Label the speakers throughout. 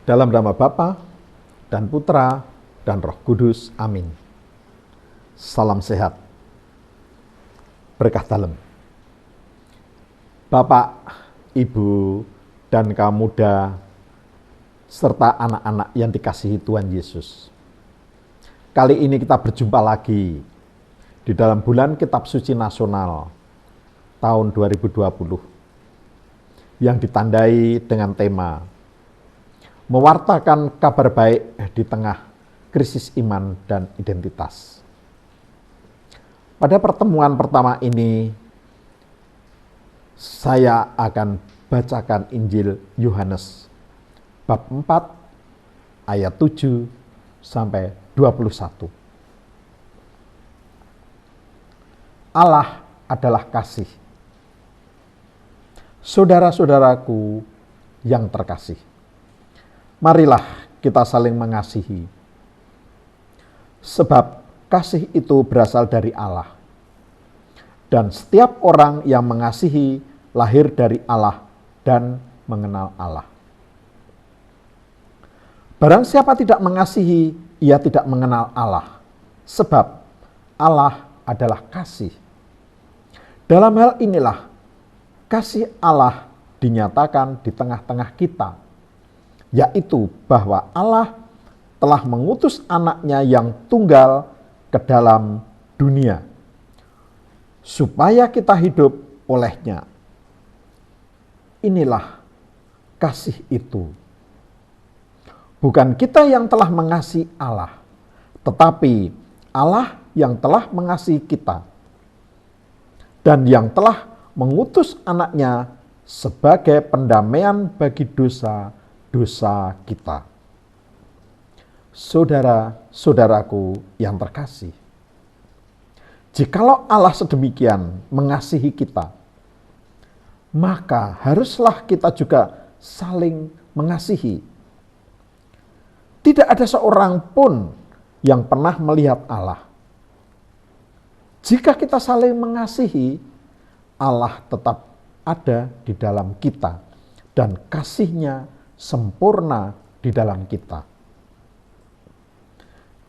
Speaker 1: Dalam nama Bapa dan Putra dan Roh Kudus. Amin. Salam sehat. Berkah dalam. Bapak, Ibu, dan kaum muda, serta anak-anak yang dikasihi Tuhan Yesus. Kali ini kita berjumpa lagi di dalam bulan Kitab Suci Nasional tahun 2020 yang ditandai dengan tema mewartakan kabar baik di tengah krisis iman dan identitas. Pada pertemuan pertama ini, saya akan bacakan Injil Yohanes bab 4 ayat 7 sampai 21. Allah adalah kasih. Saudara-saudaraku yang terkasih, marilah kita saling mengasihi. Sebab kasih itu berasal dari Allah. Dan setiap orang yang mengasihi lahir dari Allah dan mengenal Allah. Barang siapa tidak mengasihi, ia tidak mengenal Allah. Sebab Allah adalah kasih. Dalam hal inilah kasih Allah dinyatakan di tengah-tengah kita, yaitu bahwa Allah telah mengutus anaknya yang tunggal ke dalam dunia, supaya kita hidup olehnya. Inilah kasih itu. Bukan kita yang telah mengasihi Allah, tetapi Allah yang telah mengasihi kita, dan yang telah mengutus anaknya sebagai pendamaian bagi dosa-dosa kita. Saudara-saudaraku yang terkasih, jikalau Allah sedemikian mengasihi kita, maka haruslah kita juga saling mengasihi. Tidak ada seorang pun yang pernah melihat Allah. Jika kita saling mengasihi, Allah tetap ada di dalam kita dan kasih-Nya sempurna di dalam kita.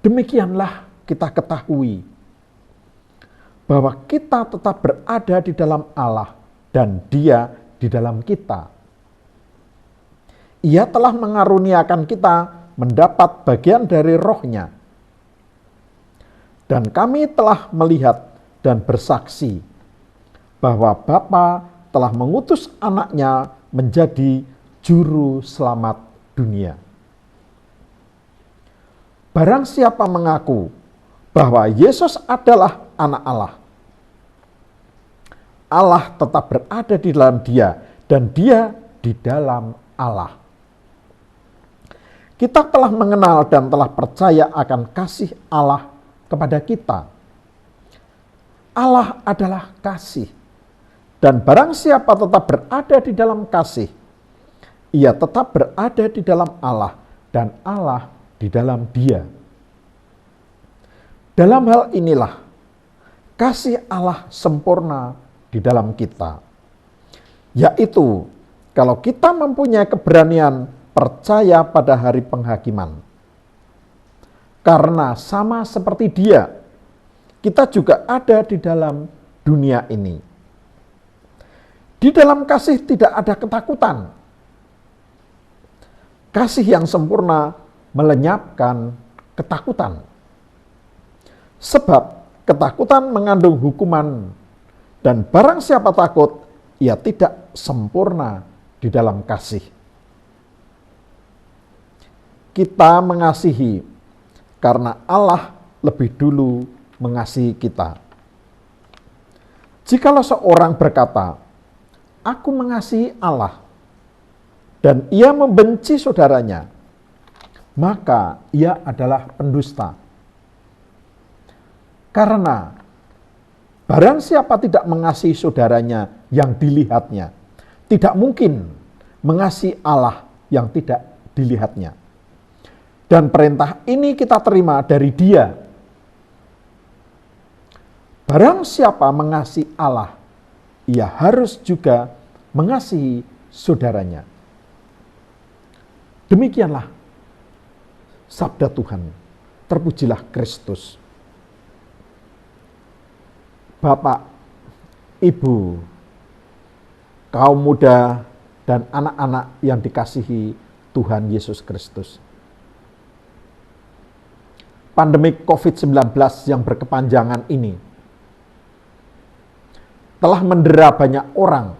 Speaker 1: Demikianlah kita ketahui bahwa kita tetap berada di dalam Allah dan Dia di dalam kita. Ia telah mengaruniakan kita mendapat bagian dari Roh-Nya. Dan kami telah melihat dan bersaksi bahwa Bapa telah mengutus anaknya menjadi juru selamat dunia. Barang siapa mengaku bahwa Yesus adalah anak Allah, Allah tetap berada di dalam dia dan dia di dalam Allah. Kita telah mengenal dan telah percaya akan kasih Allah kepada kita. Allah adalah kasih. Dan barang siapa tetap berada di dalam kasih, ia tetap berada di dalam Allah dan Allah di dalam dia. Dalam hal inilah kasih Allah sempurna di dalam kita. Yaitu kalau kita mempunyai keberanian percaya pada hari penghakiman. Karena sama seperti Dia, kita juga ada di dalam dunia ini. Di dalam kasih tidak ada ketakutan. Kasih yang sempurna melenyapkan ketakutan. Sebab ketakutan mengandung hukuman, dan barang siapa takut, ia tidak sempurna di dalam kasih. Kita mengasihi karena Allah lebih dulu mengasihi kita. Jikalau seorang berkata, "Aku mengasihi Allah," dan ia membenci saudaranya, maka ia adalah pendusta. Karena barang siapa tidak mengasihi saudaranya yang dilihatnya, tidak mungkin mengasihi Allah yang tidak dilihatnya. Dan perintah ini kita terima dari Dia. Barang siapa mengasihi Allah, ia harus juga mengasihi saudaranya. Demikianlah sabda Tuhan. Terpujilah Kristus. Bapak, Ibu, kaum muda, dan anak-anak yang dikasihi Tuhan Yesus Kristus. Pandemi COVID-19 yang berkepanjangan ini telah mendera banyak orang,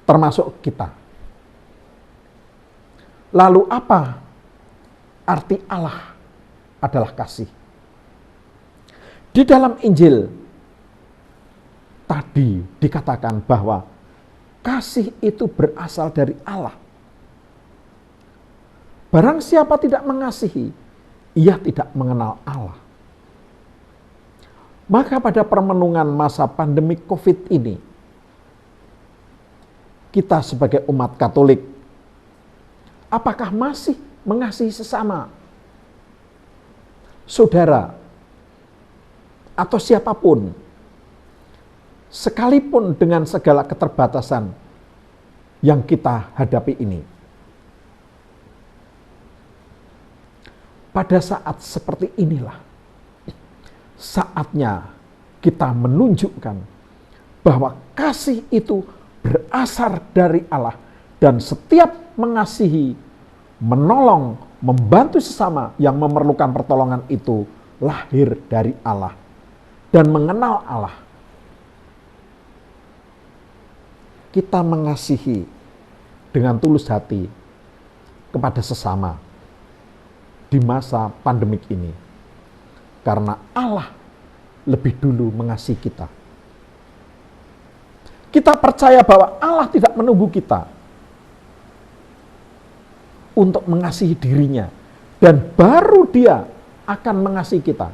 Speaker 1: termasuk kita. Lalu apa arti Allah adalah kasih? Di dalam Injil tadi dikatakan bahwa kasih itu berasal dari Allah. Barang siapa tidak mengasihi, ia tidak mengenal Allah. Maka pada permenungan masa pandemi COVID ini, kita sebagai umat Katolik, apakah masih mengasihi sesama, saudara, atau siapapun, sekalipun dengan segala keterbatasan yang kita hadapi ini? Pada saat seperti inilah, saatnya kita menunjukkan bahwa kasih itu berasal dari Allah, dan setiap mengasihi, menolong, membantu sesama yang memerlukan pertolongan itu lahir dari Allah dan mengenal Allah. Kita mengasihi dengan tulus hati kepada sesama di masa pandemik ini, karena Allah lebih dulu mengasihi kita. Kita percaya bahwa Allah tidak menunggu kita untuk mengasihi dirinya, dan baru Dia akan mengasihi kita.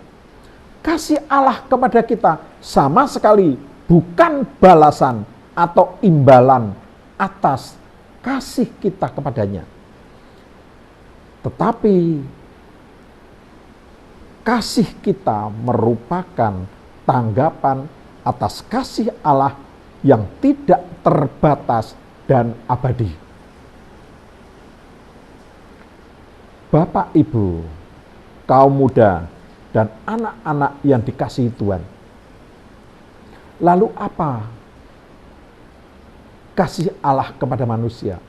Speaker 1: Kasih Allah kepada kita sama sekali bukan balasan atau imbalan atas kasih kita kepadanya, tetapi kasih kita merupakan tanggapan atas kasih Allah yang tidak terbatas dan abadi. Bapak, Ibu, kaum muda, dan anak-anak yang dikasihi Tuhan. Lalu apa kasih Allah kepada manusia?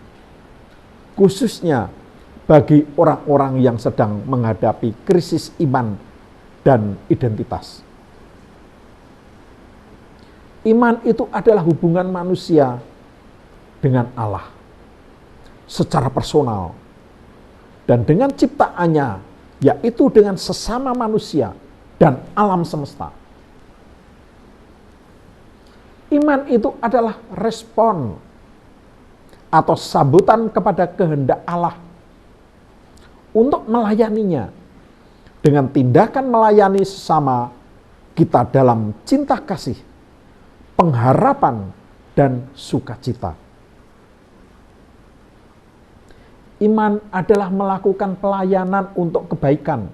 Speaker 1: Khususnya bagi orang-orang yang sedang menghadapi krisis iman dan identitas. Iman itu adalah hubungan manusia dengan Allah secara personal dan dengan ciptaannya, yaitu dengan sesama manusia dan alam semesta. Iman itu adalah respon atau sambutan kepada kehendak Allah untuk melayaninya dengan tindakan melayani sesama kita dalam cinta kasih, pengharapan, dan sukacita. Iman adalah melakukan pelayanan untuk kebaikan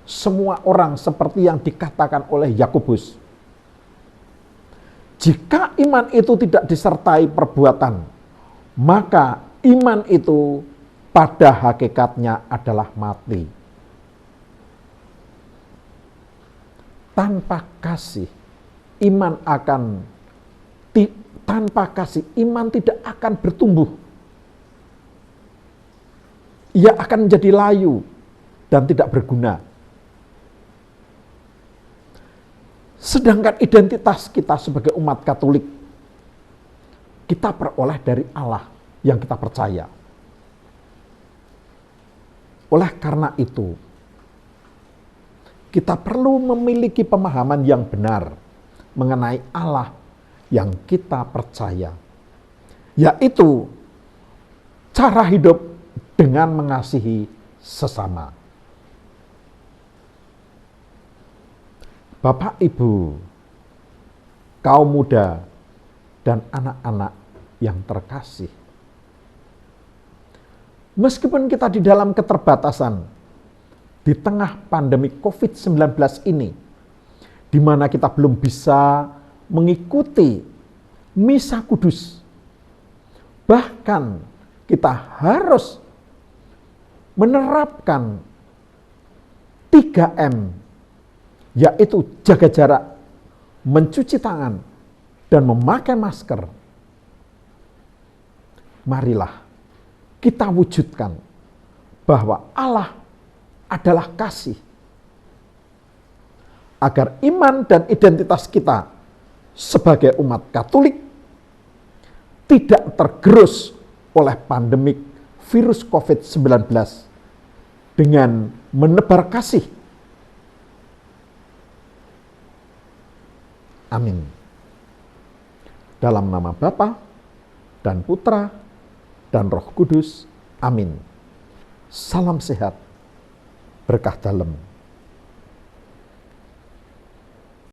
Speaker 1: semua orang, seperti yang dikatakan oleh Yakobus. Jika iman itu tidak disertai perbuatan, maka iman itu pada hakikatnya adalah mati. Tanpa kasih, iman tidak akan bertumbuh. Ia akan menjadi layu dan tidak berguna. Sedangkan identitas kita sebagai umat Katolik, kita peroleh dari Allah yang kita percaya. Oleh karena itu, kita perlu memiliki pemahaman yang benar mengenai Allah yang kita percaya, yaitu cara hidup dengan mengasihi sesama. Bapak, Ibu, kaum muda, dan anak-anak yang terkasih, meskipun kita di dalam keterbatasan, di tengah pandemi COVID-19 ini, di mana kita belum bisa mengikuti misa kudus, bahkan kita harus menerapkan 3M, yaitu jaga jarak, mencuci tangan, dan memakai masker. Marilah kita wujudkan bahwa Allah adalah kasih, agar iman dan identitas kita sebagai umat Katolik tidak tergerus oleh pandemik virus COVID-19 dengan menebar kasih. Amin. Dalam nama Bapa dan Putra dan Roh Kudus. Amin. Salam sehat, berkah dalam.